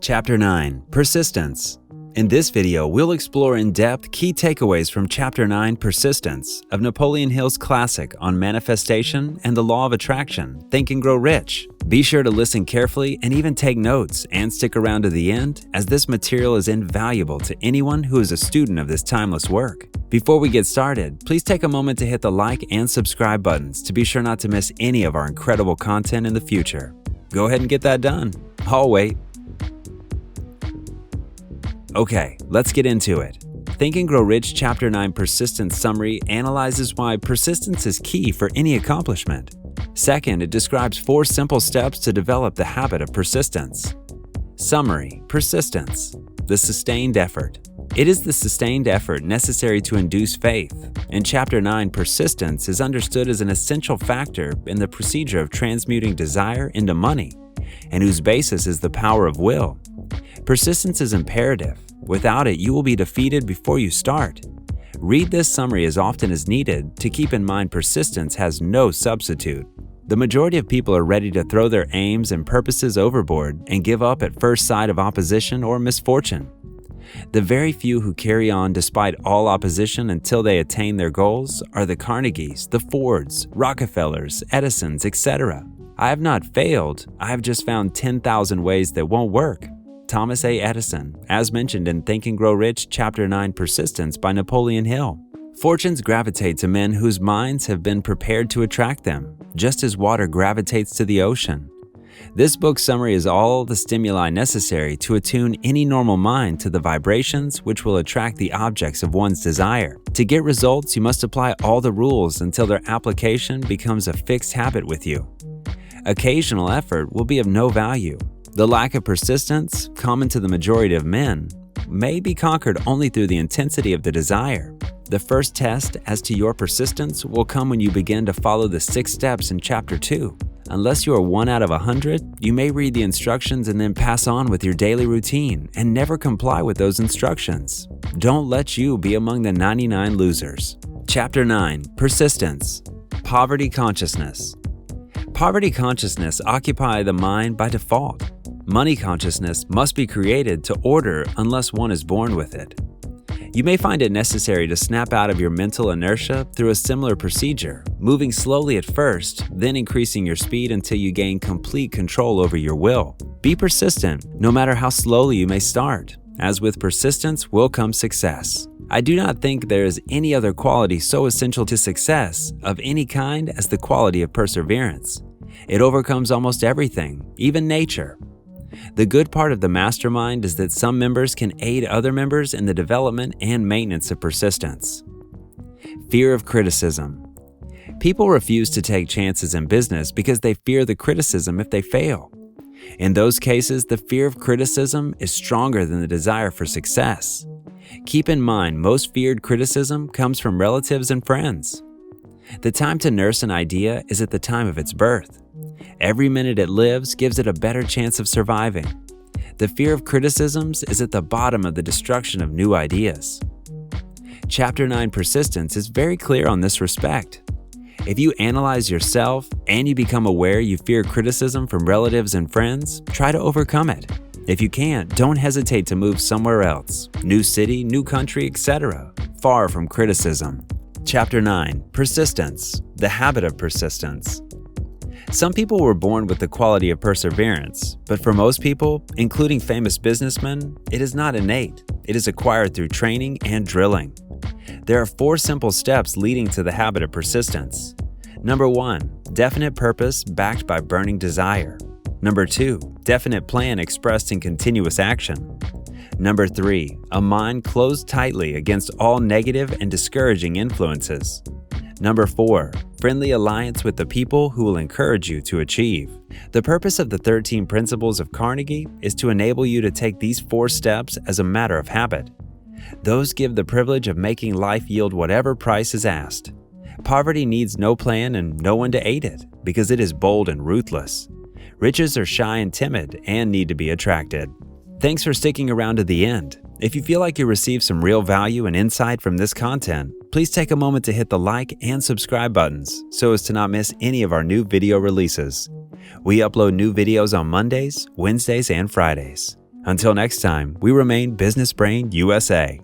Chapter 9. Persistence. In this video, we'll explore in-depth key takeaways from Chapter 9, Persistence, of Napoleon Hill's classic on manifestation and the law of attraction, Think and Grow Rich. Be sure to listen carefully and even take notes, and stick around to the end, as this material is invaluable to anyone who is a student of this timeless work. Before we get started, please take a moment to hit the like and subscribe buttons to be sure not to miss any of our incredible content in the future. Go ahead and get that done. I'll wait. Okay, let's get into it. Think and Grow Rich Chapter 9 Persistence Summary analyzes why persistence is key for any accomplishment. Second, it describes 4 simple steps to develop the habit of persistence. Summary: Persistence. The sustained effort. It is the sustained effort necessary to induce faith. In Chapter 9, persistence is understood as an essential factor in the procedure of transmuting desire into money, and whose basis is the power of will. Persistence is imperative. Without it, you will be defeated before you start. Read this summary as often as needed to keep in mind persistence has no substitute. The majority of people are ready to throw their aims and purposes overboard and give up at first sight of opposition or misfortune. The very few who carry on despite all opposition until they attain their goals are the Carnegies, the Fords, Rockefellers, Edisons, etc. I have not failed, I have just found 10,000 ways that won't work. Thomas A. Edison, as mentioned in Think and Grow Rich Chapter 9 Persistence by Napoleon Hill. Fortunes gravitate to men whose minds have been prepared to attract them, just as water gravitates to the ocean. This book summary is all the stimuli necessary to attune any normal mind to the vibrations which will attract the objects of one's desire. To get results, you must apply all the rules until their application becomes a fixed habit with you. Occasional effort will be of no value. The lack of persistence, common to the majority of men, may be conquered only through the intensity of the desire. The first test as to your persistence will come when you begin to follow the 6 steps in Chapter 2. Unless you are 1 out of 100, you may read the instructions and then pass on with your daily routine and never comply with those instructions. Don't let you be among the 99 losers. Chapter 9. Persistence. Poverty consciousness. Poverty consciousness occupies the mind by default. Money consciousness must be created to order unless one is born with it. You may find it necessary to snap out of your mental inertia through a similar procedure, moving slowly at first, then increasing your speed until you gain complete control over your will. Be persistent, no matter how slowly you may start, as with persistence will come success. I do not think there is any other quality so essential to success of any kind as the quality of perseverance. It overcomes almost everything, even nature. The good part of the mastermind is that some members can aid other members in the development and maintenance of persistence. Fear of criticism. People refuse to take chances in business because they fear the criticism if they fail. In those cases, the fear of criticism is stronger than the desire for success. Keep in mind, most feared criticism comes from relatives and friends. The time to nurse an idea is at the time of its birth. Every minute it lives gives it a better chance of surviving. The fear of criticisms is at the bottom of the destruction of new ideas. Chapter 9 Persistence is very clear on this respect. If you analyze yourself and you become aware you fear criticism from relatives and friends, try to overcome it. If you can't, don't hesitate to move somewhere else, new city, new country, etc., far from criticism. Chapter 9 Persistence. The habit of persistence. Some people were born with the quality of perseverance, but for most people, including famous businessmen, it is not innate. It is acquired through training and drilling. There are 4 simple steps leading to the habit of persistence. Number 1, definite purpose backed by burning desire. Number 2, definite plan expressed in continuous action. Number 3, a mind closed tightly against all negative and discouraging influences. Number 4, friendly alliance with the people who will encourage you to achieve. The purpose of the 13 principles of Carnegie is to enable you to take these 4 steps as a matter of habit. Those give the privilege of making life yield whatever price is asked. Poverty needs no plan and no one to aid it, because it is bold and ruthless. Riches are shy and timid and need to be attracted. Thanks for sticking around to the end. If you feel like you received some real value and insight from this content, please take a moment to hit the like and subscribe buttons so as to not miss any of our new video releases. We upload new videos on Mondays, Wednesdays, and Fridays. Until next time, we remain Business Brain USA.